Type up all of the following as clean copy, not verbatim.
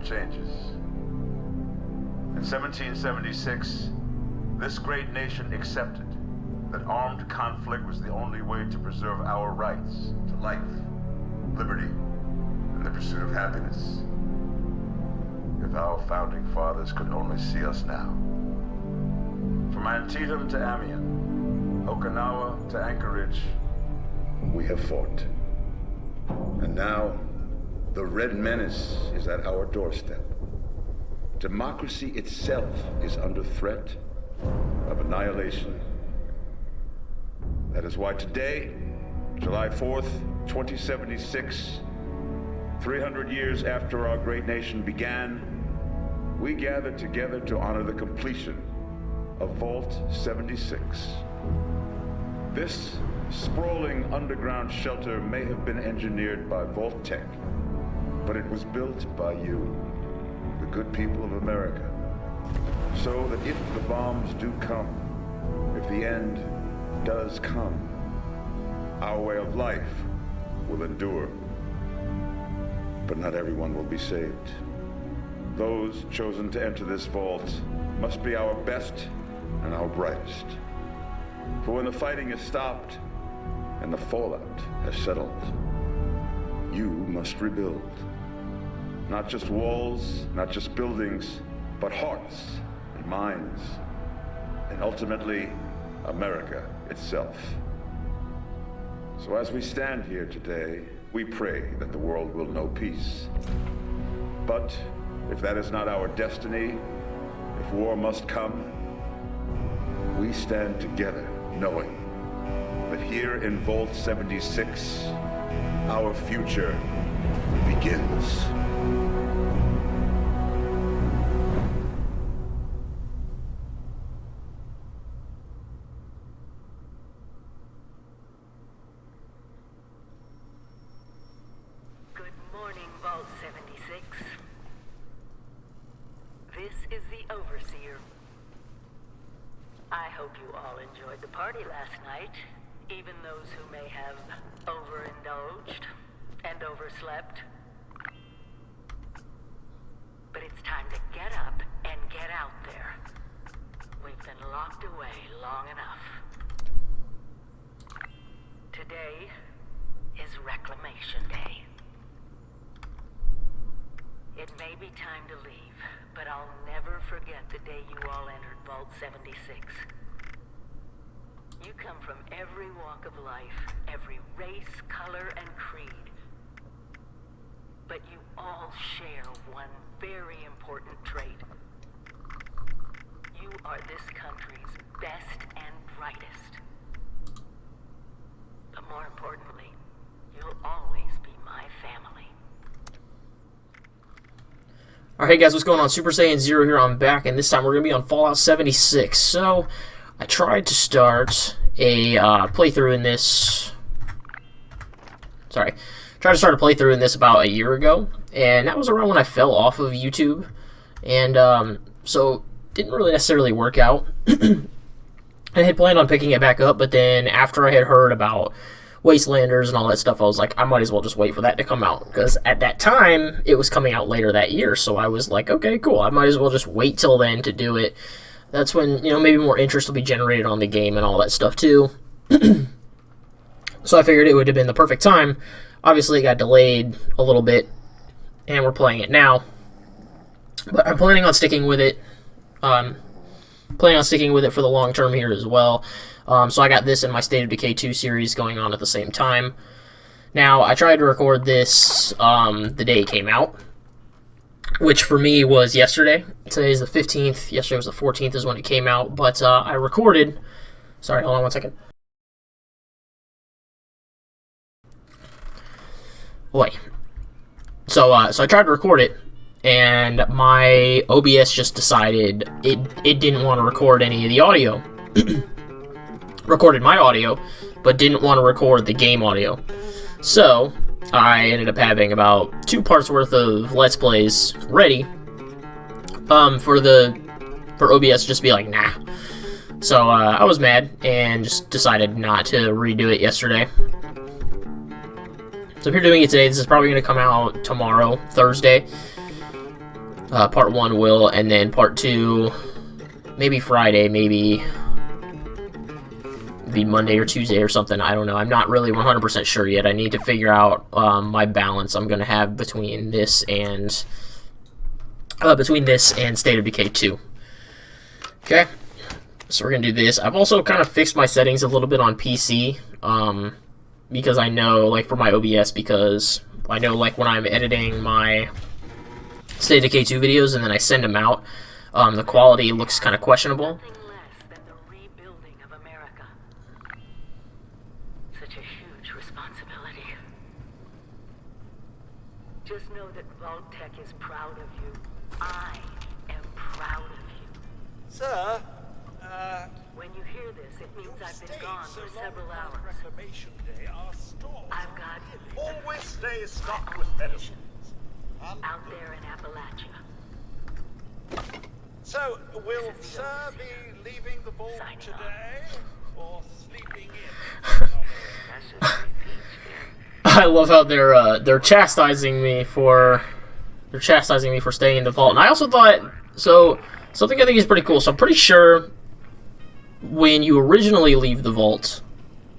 changes. In 1776, this great nation accepted that armed conflict was the only way to preserve our rights to life, liberty, and the pursuit of happiness. If our founding fathers could only see us now. From Antietam to Amiens, Okinawa to Anchorage, we have fought. And now, the Red Menace is at our doorstep. Democracy itself is under threat of annihilation. That is why today, July 4th, 2076, 300 years after our great nation began, we gather together to honor the completion of Vault 76. This sprawling underground shelter may have been engineered by Vault-Tec, but it was built by you, the good people of America, so that if the bombs do come, if the end does come, our way of life will endure. But not everyone will be saved. Those chosen to enter this vault must be our best and our brightest. For when the fighting is stopped and the fallout has settled, you must rebuild. Not just walls, not just buildings, but hearts and minds, and ultimately, America itself. So as we stand here today, we pray that the world will know peace. But if that is not our destiny, if war must come, we stand together knowing that here in Vault 76, our future begins. Good morning, Vault 76. This is the Overseer. I hope you all enjoyed the party last night, even those who may have overindulged and overslept. But it's time to get up and get out there. We've been locked away long enough. Today is Reclamation Day. It may be time to leave, but I'll never forget the day you all entered Vault 76. You come from every walk of life, every race, color, and creed. But you all share one very important trait. You are this country's best and brightest. But more importantly, you'll always be my family. Alright, hey guys, what's going on? Super Saiyan Zero here, I'm back, and this time we're going to be on Fallout 76. So, I tried to start a playthrough in this... tried to start a playthrough in this about a year ago, and that was around when I fell off of YouTube, and so didn't really necessarily work out. I had planned on picking it back up, but then after I had heard about Wastelanders and all that stuff, I was like, I might as well just wait for that to come out, because at that time, it was coming out later that year, so I was like, okay, cool, I might as well just wait till then to do it. That's when, you know, maybe more interest will be generated on the game and all that stuff, too. So I figured it would have been the perfect time. Obviously, it got delayed a little bit, and we're playing it now. But I'm planning on sticking with it. Planning on sticking with it for the long term here as well. So I got this and my State of Decay 2 series going on at the same time. Now, I tried to record this the day it came out, which for me was yesterday. Today is the 15th. Yesterday was the 14th is when it came out. But I recorded... Sorry, hold on one second. Wait. So I tried to record it, and my OBS just decided it didn't want to record any of the audio. Recorded my audio, but didn't want to record the game audio. So, I ended up having about 2 parts worth of Let's Plays ready, for OBS just be like, nah. So, I was mad, and just decided not to redo it yesterday. So I'm here doing it today. This is probably going to come out tomorrow, Thursday. Part 1 will, and then Part 2, maybe Friday, maybe Monday or Tuesday or something. I don't know. I'm not really 100% sure yet. I need to figure out my balance I'm going to have between this and State of Decay 2. Okay, so we're going to do this. I've also kind of fixed my settings a little bit on PC, because I know, like, for my OBS, because I know, like, when I'm editing my State of Decay 2 videos and then I send them out, the quality looks kind of questionable. Nothing less than the rebuilding of America. Such a huge responsibility. Just know that Vault-Tec is proud of you. I am proud of you. Sir, When you hear this, it means I've been stayed gone so for long several past hours. Reclamation Day, our stores I've got always stay stocked with medicines. out there in Appalachia. So, will Sir be leaving the vault Signing today, or sleeping in? I love how they're chastising me for staying in the vault. And I also thought, so something I think is pretty cool. So I'm pretty sure when you originally leave the vault,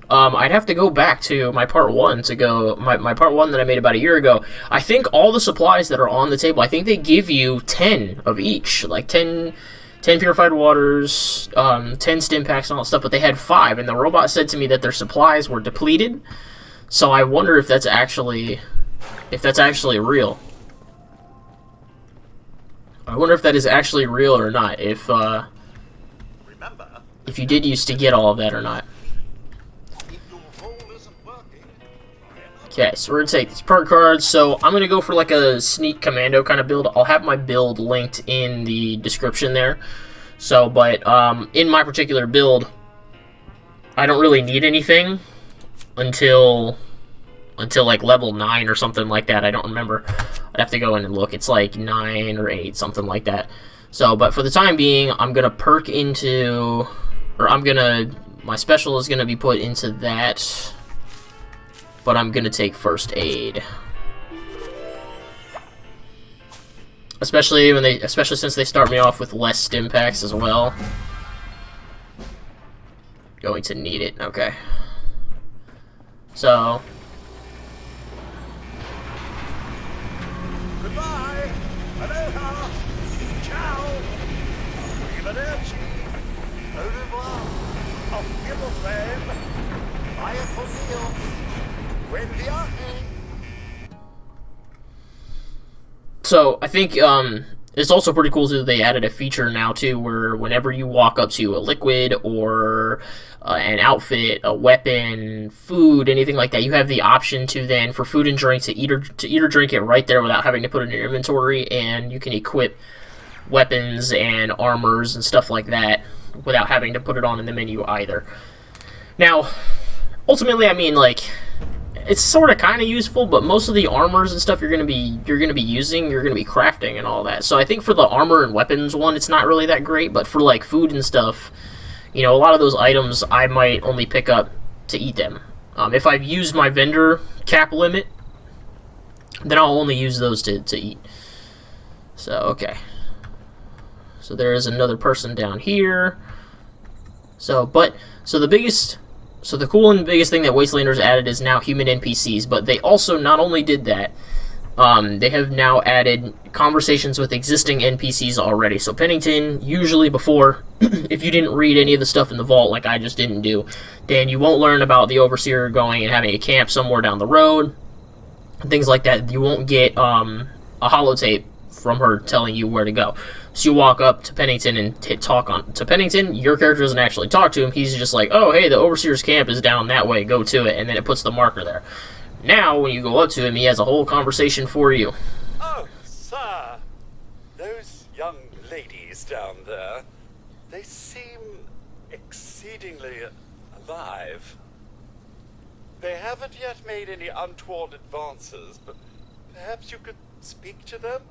I'd have to go back to my part 1 to go my part 1 that I made about a year ago. I think all the supplies that are on the table, I think they give you 10 of each, like 10 purified waters, 10 stim packs and all that stuff, but they had 5, and the robot said to me that their supplies were depleted. So I wonder if that's actually real. I wonder if that is actually real or not. If Remember, you did used to get all of that or not. if your hole isn't working, Okay, so we're gonna take these perk cards. So I'm gonna go for like a sneak commando kind of build. I'll have my build linked in the description there. So, but in my particular build, I don't really need anything until like level 9 or something like that. I don't remember. I'd have to go in and look. It's like 9 or 8, something like that. So, but for the time being, I'm gonna perk into, or my special is gonna be put into that, but I'm gonna take first aid. Especially since they start me off with less stim packs as well. Going to need it. Okay. So. goodbye, aloha, ciao, arrivederci, au revoir, auf Wiedersehen, bye for meal, buen viaje. So, I think, it's also pretty cool too that they added a feature now too, where whenever you walk up to a liquid or an outfit, a weapon, food, anything like that, you have the option to then, for food and drink, to eat or drink it right there without having to put it in your inventory, and you can equip weapons and armors and stuff like that without having to put it on in the menu either. Now, ultimately, I mean, like, it's sort of kind of useful, but most of the armors and stuff you're gonna be crafting and all that. So I think for the armor and weapons one, it's not really that great. But for like food and stuff, you know, a lot of those items I might only pick up to eat them. If I've used my vendor cap limit, then I'll only use those to eat. So okay. So there is another person down here. So the cool and biggest thing that Wastelanders added is now human NPCs, but they also not only did that, they have now added conversations with existing NPCs already. So Pennington, usually before, if you didn't read any of the stuff in the vault like I just didn't do, then you won't learn about the Overseer going and having a camp somewhere down the road, things like that. You won't get a holotape from her telling you where to go. So you walk up to Pennington and talk to Pennington. Your character doesn't actually talk to him. He's just like, oh, hey, the Overseer's camp is down that way. Go to it. And then it puts the marker there. Now, when you go up to him, he has a whole conversation for you. Oh, sir, those young ladies down there, they seem exceedingly alive. They haven't yet made any untoward advances, but perhaps you could speak to them?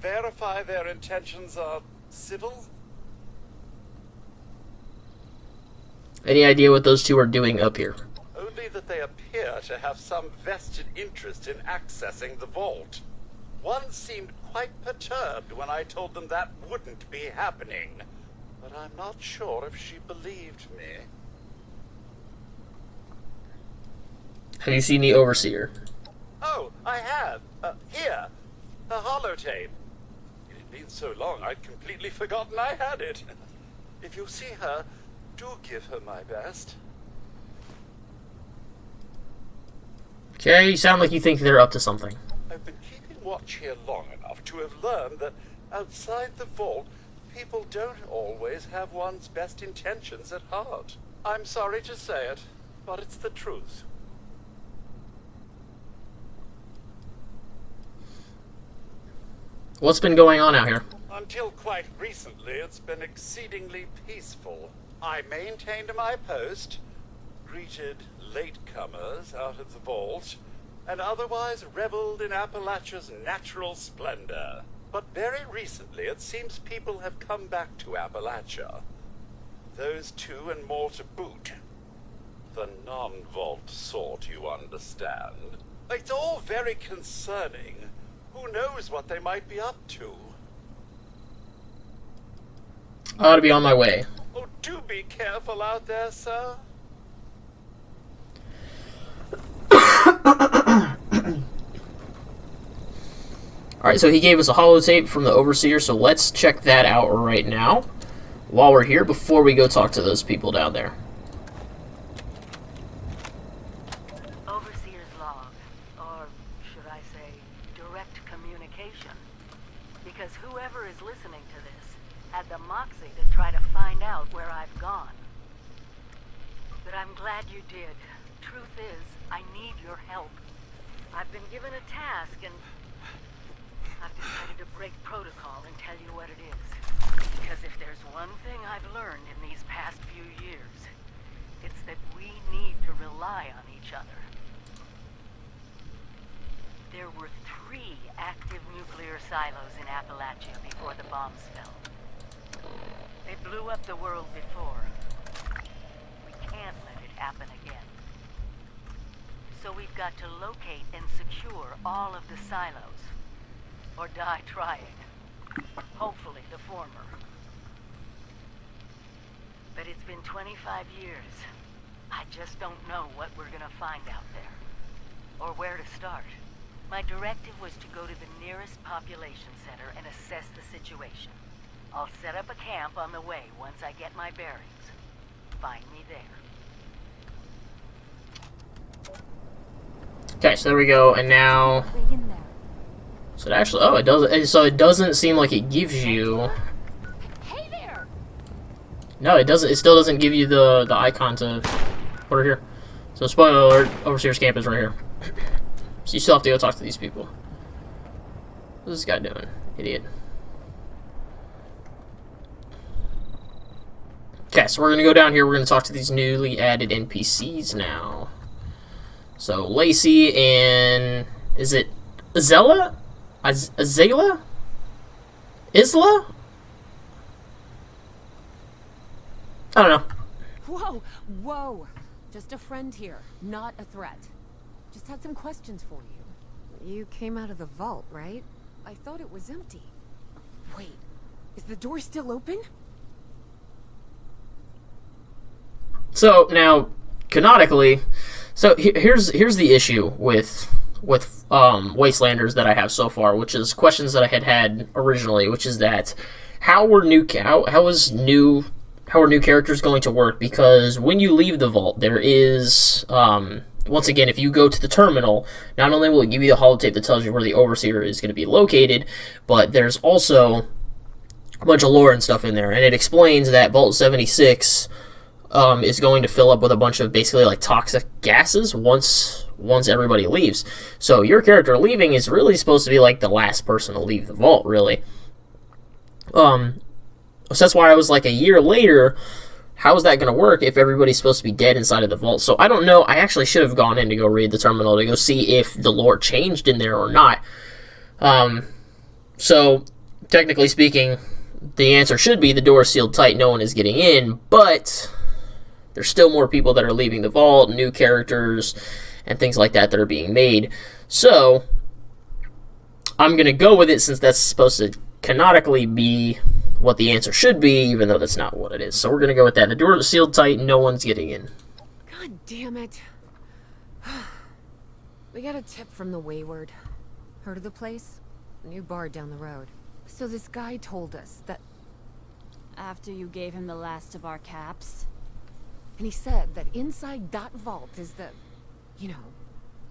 Verify their intentions are civil? Any idea what those two are doing up here? Only that they appear to have some vested interest in accessing the vault. One seemed quite perturbed when I told them that wouldn't be happening. But I'm not sure if she believed me. Have you seen the Overseer? Oh, I have. Here. A holotape. It had been so long I'd completely forgotten I had it. If you see her, do give her my best. Okay, you sound like you think they're up to something. I've been keeping watch here long enough to have learned that outside the vault, people don't always have one's best intentions at heart. I'm sorry to say it, but it's the truth. What's been going on out here? Until quite recently, it's been exceedingly peaceful. I maintained my post, greeted latecomers out of the vault, and otherwise reveled in Appalachia's natural splendor. But very recently, it seems people have come back to Appalachia. Those two and more to boot. The non-vault sort, you understand. It's all very concerning. Who knows what they might be up to? I ought to be on my way. Oh, do be careful out there, sir. Alright, so he gave us a holotape from the Overseer, so let's check that out right now while we're here before we go talk to those people down there. Overseer's log, or should I say, direct communication. Because whoever is listening to this had the moxie to try to find out where I've gone. But I'm glad you did. Truth is, I need your help. I've been given a task and I've decided to break protocol and tell you what it is. Because if there's one thing I've learned in these past few years, it's that we need to rely on each other. There were 3 active nuclear silos in Appalachia before the bombs fell. They blew up the world before. We can't let it happen again. So we've got to locate and secure all of the silos. Or die trying. Hopefully the former. But it's been 25 years. I just don't know what we're gonna find out there. Or where to start. My directive was to go to the nearest population center and assess the situation. I'll set up a camp on the way once I get my bearings. Find me there. Okay, so there we go, and now... So it actually... Oh, it doesn't... So it doesn't seem like it gives you... Hey there! No, it doesn't. It still doesn't give you the icon to put her here. So spoiler alert, Overseer's camp is right here. So you still have to go talk to these people. What's this guy doing? Idiot. Okay, so we're going to go down here. We're going to talk to these newly added NPCs now. So Lacey and... Is it Azela? Azela? Isla? I don't know. Whoa, whoa. Just a friend here, not a threat. Just had some questions for you. You came out of the vault, right? I thought it was empty. Wait, is the door still open? So now, canonically, so here's the issue with Wastelanders that I have so far, which is questions that I had originally, which is that how are new characters going to work? Because when you leave the vault, there is once again, if you go to the terminal, not only will it give you the holotape that tells you where the Overseer is going to be located, but there's also a bunch of lore and stuff in there, and it explains that Vault 76 is going to fill up with a bunch of basically like toxic gases once everybody leaves. So your character leaving is really supposed to be like the last person to leave the vault, really. So that's why I was like, a year later, how is that going to work if everybody's supposed to be dead inside of the vault? So I don't know. I actually should have gone in to go read the terminal to go see if the lore changed in there or not. So technically speaking, the answer should be the door is sealed tight, no one is getting in, but there's still more people that are leaving the vault, new characters, and things like that that are being made. So I'm going to go with it since that's supposed to canonically be what the answer should be, even though that's not what it is. So we're going to go with that. The door is sealed tight, no one's getting in. God damn it. We got a tip from the Wayward. Heard of the place? New bar down the road. So this guy told us that... After you gave him the last of our caps? And he said that inside that vault is the... You know,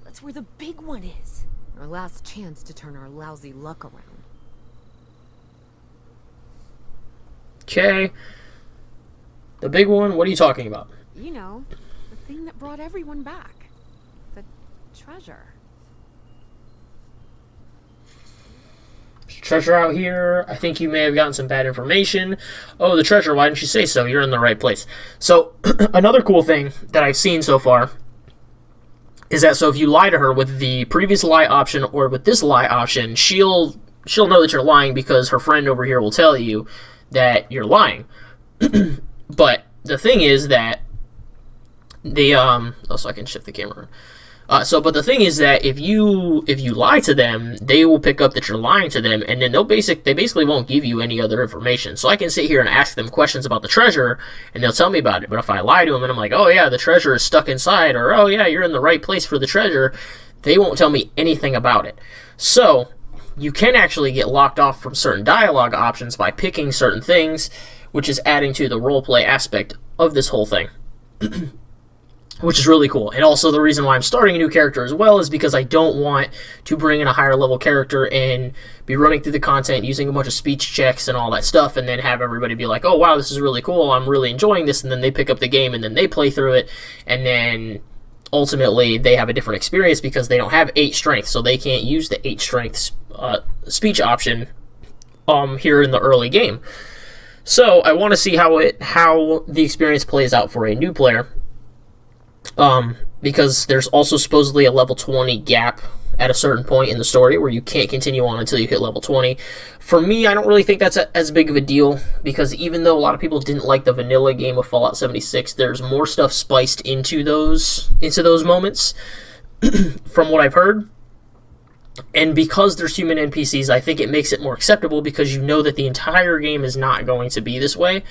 that's where the big one is. Our last chance to turn our lousy luck around. Okay. The big one, what are you talking about? You know, the thing that brought everyone back. The treasure. There's treasure out here. I think you may have gotten some bad information. Oh, the treasure, why didn't you say so? You're in the right place. So, another cool thing that I've seen so far is that so if you lie to her with the previous lie option or with this lie option, she'll know that you're lying because her friend over here will tell you that you're lying. But the thing is that the so I can shift the camera. But the thing is that if you lie to them, they will pick up that you're lying to them, and then they basically won't give you any other information. So I can sit here and ask them questions about the treasure, and they'll tell me about it. But if I lie to them and I'm like, oh yeah, the treasure is stuck inside, or oh yeah, you're in the right place for the treasure, they won't tell me anything about it. So you can actually get locked off from certain dialogue options by picking certain things, which is adding to the roleplay aspect of this whole thing. Which is really cool. And also the reason why I'm starting a new character as well is because I don't want to bring in a higher level character and be running through the content using a bunch of speech checks and all that stuff and then have everybody be like, oh wow, this is really cool, I'm really enjoying this, and then they pick up the game and then they play through it and then ultimately they have a different experience because they don't have 8 strength, so they can't use the 8 strength speech option here in the early game. So I want to see how the experience plays out for a new player. Because there's also supposedly a level 20 gap at a certain point in the story where you can't continue on until you hit level 20. For me, I don't really think that's as big of a deal, because even though a lot of people didn't like the vanilla game of Fallout 76, there's more stuff spiced into those moments from what I've heard. And because there's human NPCs, I think it makes it more acceptable because you know that the entire game is not going to be this way.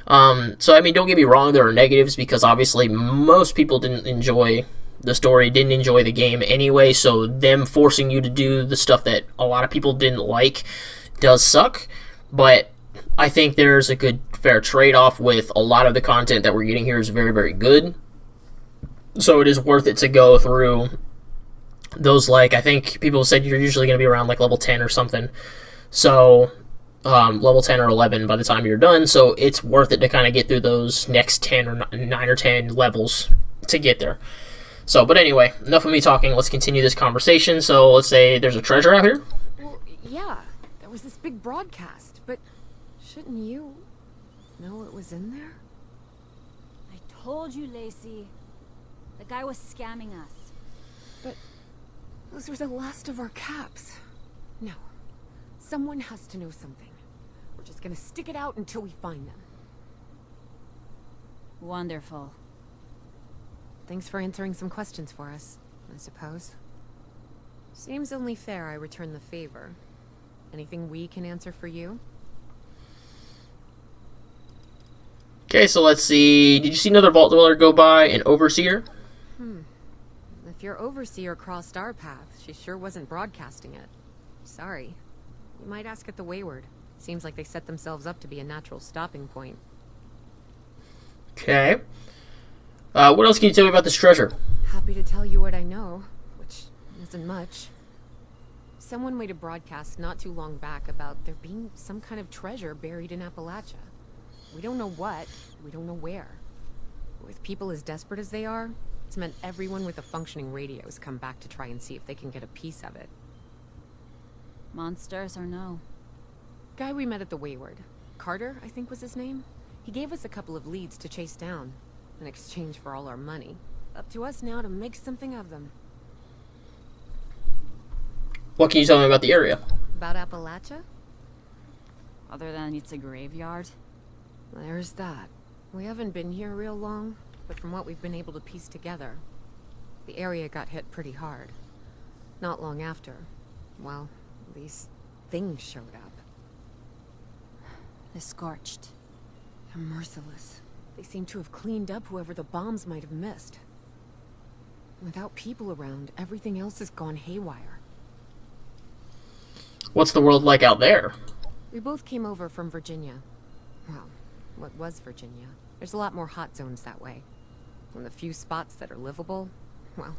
So, I mean, don't get me wrong, there are negatives, because obviously most people didn't enjoy the story, didn't enjoy the game anyway, so them forcing you to do the stuff that a lot of people didn't like does suck, but I think there's a good, fair trade-off with a lot of the content that we're getting here is very, very good, so it is worth it to go through those, like, I think people said you're usually going to be around, like, level 10 or something, so... level 10 or 11 by the time you're done, so it's worth it to kind of get through those next 10 or 9 or 10 levels to get there. So, but anyway, enough of me talking, let's continue this conversation. So, let's say there's a treasure out here? Well, yeah, there was this big broadcast, but shouldn't you know it was in there? I told you, Lacey. The guy was scamming us. But those were the last of our caps. No. Someone has to know something. We're just gonna stick it out until we find them. Wonderful. Thanks for answering some questions for us, I suppose. Seems only fair I return the favor. Anything we can answer for you? Okay, so let's see. Did you see another Vault Dweller go by, an Overseer? If your Overseer crossed our path, she sure wasn't broadcasting it. Sorry. You might ask at the Wayward. Seems like they set themselves up to be a natural stopping point. Okay. What else can you tell me about this treasure? Happy to tell you what I know, which isn't much. Someone made a broadcast not too long back about there being some kind of treasure buried in Appalachia. We don't know what, we don't know where. With people as desperate as they are, it's meant everyone with a functioning radio has come back to try and see if they can get a piece of it. Monsters or no? Guy we met at the Wayward. Carter, I think was his name. He gave us a couple of leads to chase down, in exchange for all our money. Up to us now to make something of them. What can you tell me about the area? About Appalachia? Other than it's a graveyard? There's that. We haven't been here real long, but from what we've been able to piece together, the area got hit pretty hard. Not long after. Well, these things showed up. The Scorched. They're merciless. They seem to have cleaned up whoever the bombs might have missed. Without people around, everything else has gone haywire. What's the world like out there? We both came over from Virginia. Well, what was Virginia? There's a lot more hot zones that way. And the few spots that are livable, well,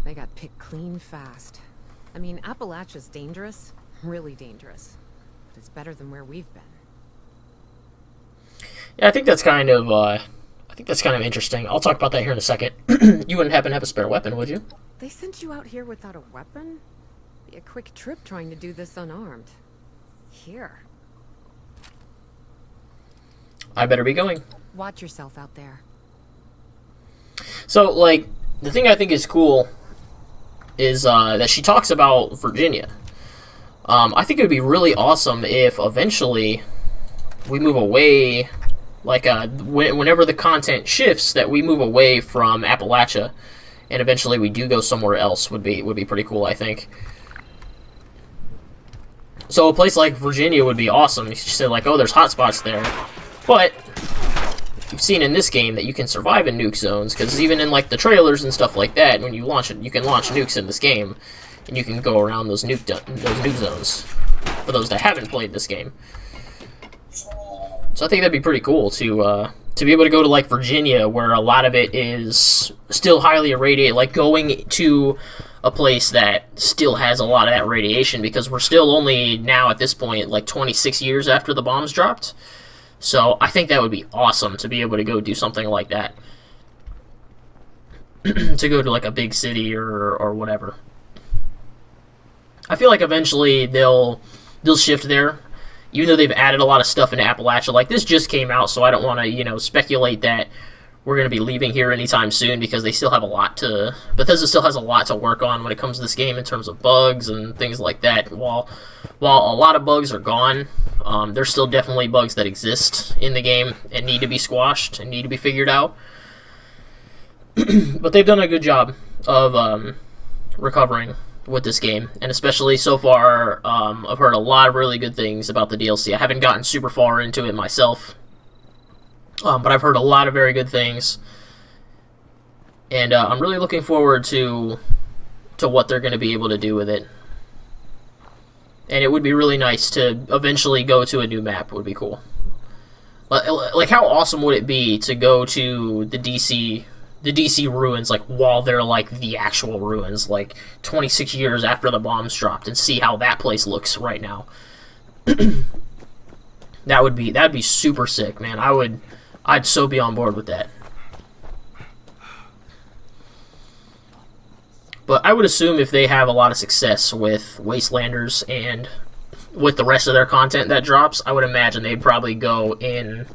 they got picked clean fast. I mean, Appalachia's dangerous, really dangerous. But it's better than where we've been. Yeah, I think that's kind of interesting. I'll talk about that here in a second. You wouldn't happen to have a spare weapon, would you? They sent you out here without a weapon? Be a quick trip trying to do this unarmed. Here. I better be going. Watch yourself out there. So, like, the thing I think is cool is that she talks about Virginia. I think it would be really awesome if eventually we move away, like, whenever the content shifts, that we move away from Appalachia, and eventually we do go somewhere else would be pretty cool, I think. So a place like Virginia would be awesome. She said, like, oh, there's hotspots there. But you've seen in this game that you can survive in nuke zones, because even in, like, the trailers and stuff like that, when you launch it, you can launch nukes in this game, and you can go around those nuke zones, for those that haven't played this game. So I think that'd be pretty cool to be able to go to, like, Virginia, where a lot of it is still highly irradiated, like going to a place that still has a lot of that radiation, because we're still only now at this point like 26 years after the bombs dropped. So I think that would be awesome to be able to go do something like that. To go to like a big city or whatever. I feel like eventually they'll shift there. Even though they've added a lot of stuff into Appalachia, like this just came out, so I don't want to, speculate that we're going to be leaving here anytime soon, because they still have a lot to... Bethesda still has a lot to work on when it comes to this game in terms of bugs and things like that. While a lot of bugs are gone, there's still definitely bugs that exist in the game and need to be squashed and need to be figured out. But they've done a good job of recovering with this game, and especially so far, I've heard a lot of really good things about the DLC. I haven't gotten super far into it myself, but I've heard a lot of very good things, and I'm really looking forward to what they're going to be able to do with it. And it would be really nice to eventually go to a new map. Would be cool. Like, how awesome would it be to go to the DC ruins, like, while they're, like, the actual ruins, like, 26 years after the bombs dropped, and see how that place looks right now. That'd be super sick, man. I'd so be on board with that. But I would assume if they have a lot of success with Wastelanders and with the rest of their content that drops, I would imagine they'd probably go in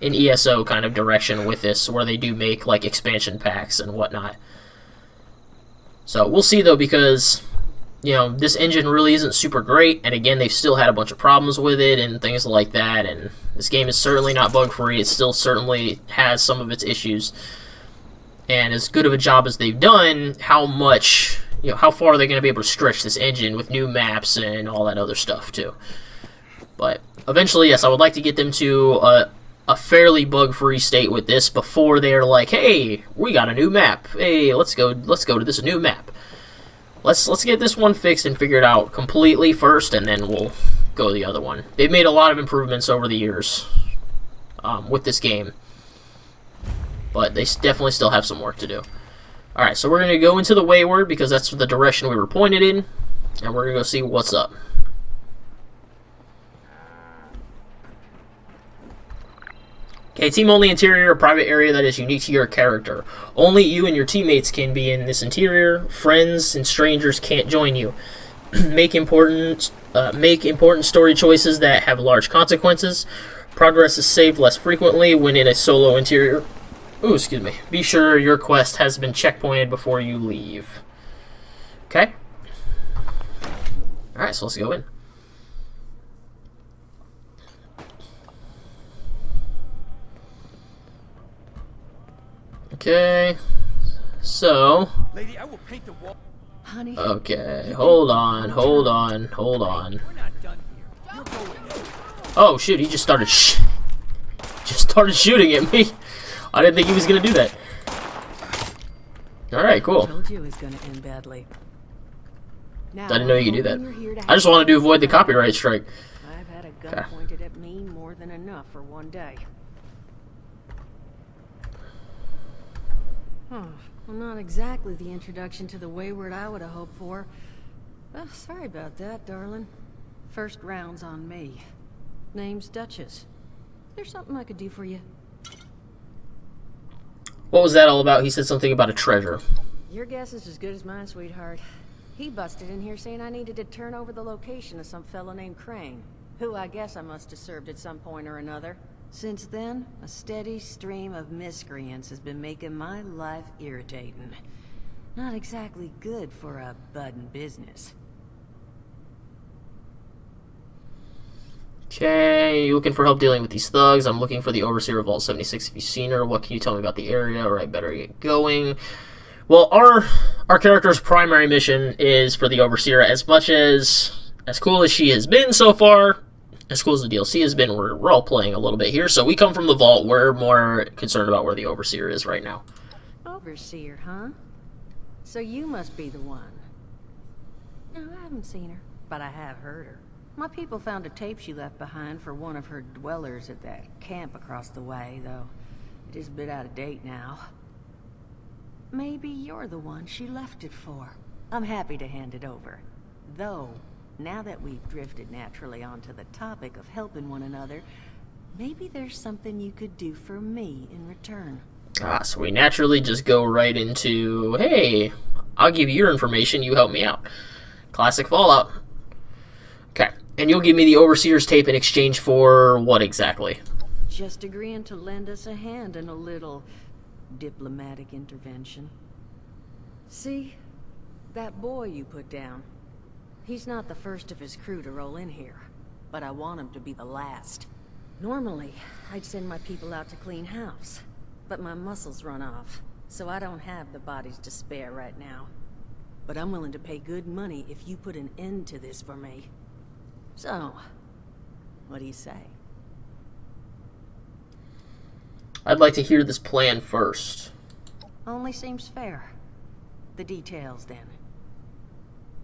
an ESO kind of direction with this, where they do make, like, expansion packs and whatnot. So we'll see, though, because, this engine really isn't super great, and again, they've still had a bunch of problems with it and things like that, and this game is certainly not bug-free. It still certainly has some of its issues. And as good of a job as they've done, how far are they going to be able to stretch this engine with new maps and all that other stuff, too. But eventually, yes, I would like to get them to a fairly bug-free state with this before they're like, hey, we got a new map. Hey, let's go to this new map. Let's get this one fixed and figure it out completely first, and then we'll go to the other one. They've made a lot of improvements over the years with this game, but they definitely still have some work to do. Alright, so we're going to go into the Wayward, because that's the direction we were pointed in, and we're going to go see what's up. Okay, team-only interior, a private area that is unique to your character. Only you and your teammates can be in this interior. Friends and strangers can't join you. Make important story choices that have large consequences. Progress is saved less frequently when in a solo interior. Ooh, excuse me. Be sure your quest has been checkpointed before you leave. Okay. Alright, so let's go in. Okay, so... Lady, I will paint the wall. honey. Okay, hold on. Oh shoot, he just started shooting at me. I didn't think he was gonna do that. Alright, cool. Told you it was gonna end badly. Now, I didn't know you could do that. you're here to I just help. wanted to avoid the copyright strike. I've had a gun Okay. pointed at me more than enough for one day. Huh. Well, not exactly the introduction to the Wayward I would have hoped for. Well, sorry about that, darling. First round's on me. Name's Duchess. There's something I could do for you. What was that all about? He said something about a treasure. Your guess is as good as mine, sweetheart. He busted in here saying I needed to turn over the location of some fellow named Crane, who I guess I must have served at some point or another. Since then, a steady stream of miscreants has been making my life irritating. Not exactly good for a budding business. Okay, you looking for help dealing with these thugs? I'm looking for the Overseer of Vault 76 if you've seen her. What can you tell me about the area, or I better get going? Well, our character's primary mission is for the Overseer. As cool as she has been so far, as cool as the DLC has been, we're all playing a little bit here. So we come from the Vault. We're more concerned about where the Overseer is right now. Overseer, huh? So you must be the one. No, I haven't seen her, but I have heard her. My people found a tape she left behind for one of her dwellers at that camp across the way, though it is a bit out of date now. Maybe you're the one she left it for. I'm happy to hand it over. Though, now that we've drifted naturally onto the topic of helping one another, maybe there's something you could do for me in return. So we naturally just go right into, hey, I'll give you your information, you help me out. Classic Fallout. Okay, and you'll give me the Overseer's tape in exchange for what exactly? Just agreeing to lend us a hand in a little diplomatic intervention. See, that boy you put down, he's not the first of his crew to roll in here, but I want him to be the last. Normally, I'd send my people out to clean house, but my muscles run off, so I don't have the bodies to spare right now. But I'm willing to pay good money if you put an end to this for me. So, what do you say? I'd like to hear this plan first. Only seems fair. The details, then.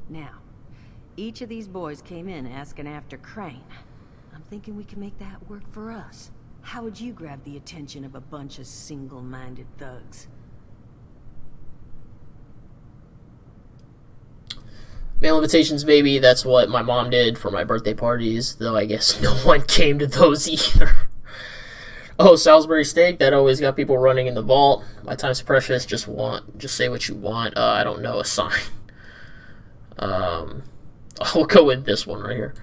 Now, each of these boys came in asking after Crane. I'm thinking we can make that work for us. How would you grab the attention of a bunch of single-minded thugs? Mail invitations, baby. That's what my mom did for my birthday parties, though I guess no one came to those either. Oh, Salisbury steak. That always got people running in the vault. My time's precious. Just say what you want. I don't know, a sign. I'll go with this one right here.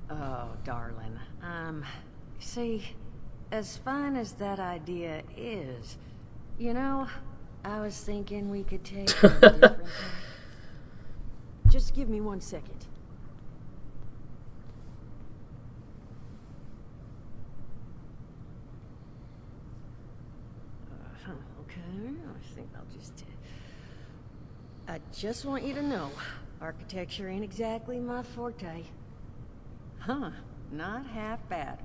Oh, darling. See, as fine as that idea is, you know, I was thinking we could take a different path. Just give me 1 second. Okay, I think I'll just... I just want you to know, architecture ain't exactly my forte. Huh, not half bad.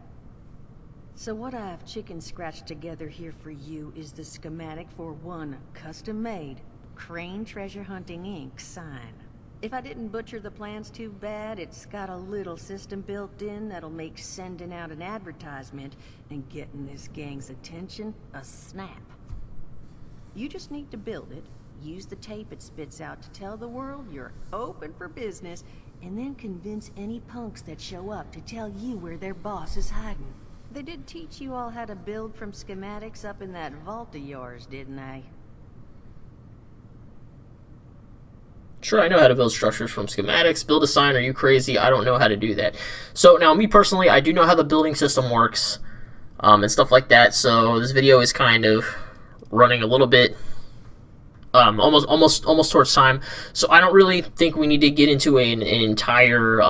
So what I've chicken scratched together here for you is the schematic for one custom-made Crane Treasure Hunting Inc. sign. If I didn't butcher the plans too bad, it's got a little system built in that'll make sending out an advertisement and getting this gang's attention a snap. You just need to build it, use the tape it spits out to tell the world you're open for business, and then convince any punks that show up to tell you where their boss is hiding. They did teach you all how to build from schematics up in that vault of yours, didn't they? Sure, I know how to build structures from schematics. Build a sign, are you crazy? I don't know how to do that. So now, me personally, I do know how the building system works, and stuff like that. So this video is kind of running a little bit, almost towards time. So I don't really think we need to get into an entire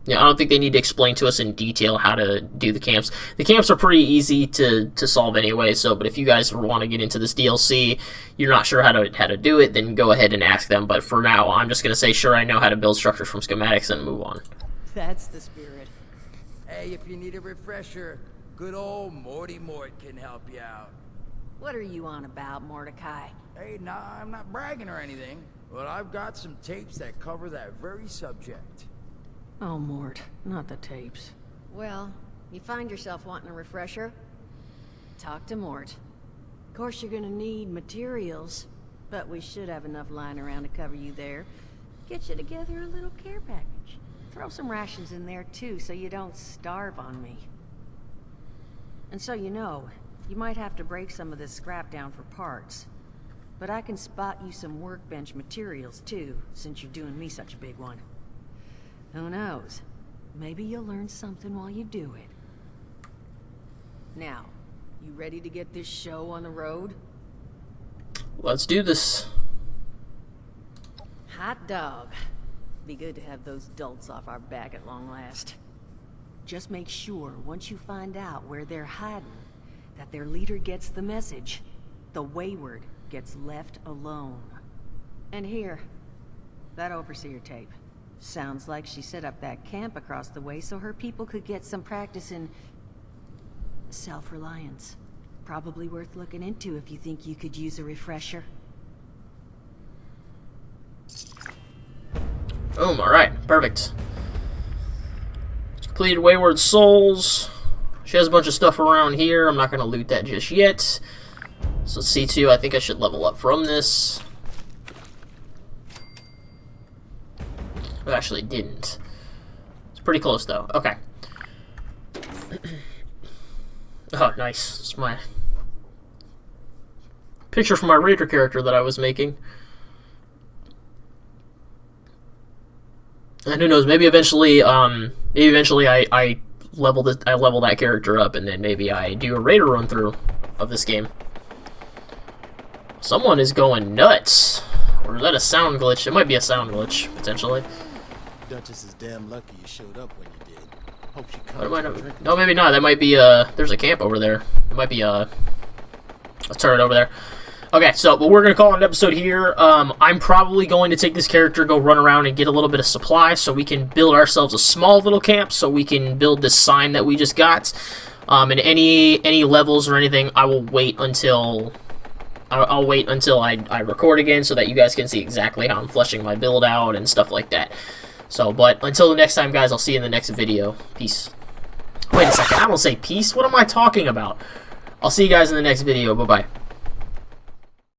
Yeah, I don't think they need to explain to us in detail how to do the camps. The camps are pretty easy to solve anyway, so, but if you guys want to get into this DLC, you're not sure how to do it, then go ahead and ask them. But for now, I'm just going to say, sure, I know how to build structures from schematics and move on. That's the spirit. Hey, if you need a refresher, good old Morty Mort can help you out. What are you on about, Mordecai? Hey, nah, I'm not bragging or anything, but I've got some tapes that cover that very subject. Oh, Mort, not the tapes. Well, you find yourself wanting a refresher? Talk to Mort. Of course, you're gonna need materials, but we should have enough lying around to cover you there. Get you together a little care package. Throw some rations in there, too, so you don't starve on me. And so you know, you might have to break some of this scrap down for parts. But I can spot you some workbench materials, too, since you're doing me such a big one. Who knows? Maybe you'll learn something while you do it. Now, you ready to get this show on the road? Let's do this. Hot dog. Be good to have those dolts off our back at long last. Just make sure, once you find out where they're hiding, that their leader gets the message. The wayward gets left alone. And here, that overseer tape. Sounds like she set up that camp across the way so her people could get some practice in self-reliance. Probably worth looking into if you think you could use a refresher. Boom, alright, perfect. Completed Wayward Souls. She has a bunch of stuff around here. I'm not going to loot that just yet. So C2, I think I should level up from this. I actually didn't. It's pretty close though. Okay. Oh, nice. It's my picture from my Raider character that I was making. And who knows? Maybe eventually, I level that character up, and then maybe I do a Raider run through of this game. Someone is going nuts. Or is that a sound glitch? It might be a sound glitch potentially. Duchess is damn lucky you showed up when you did. Hope she comes. No, maybe not. That might be there's a camp over there. It might be let's turn it over there. Okay, so but we're gonna call it an episode here. I'm probably going to take this character, go run around and get a little bit of supply so we can build ourselves a small little camp so we can build this sign that we just got. And any levels or anything, I will wait until I'll wait until I record again so that you guys can see exactly how I'm fleshing my build out and stuff like that. So, but until the next time, guys, I'll see you in the next video. Peace. Wait a second, I don't say peace. What am I talking about? I'll see you guys in the next video. Bye-bye.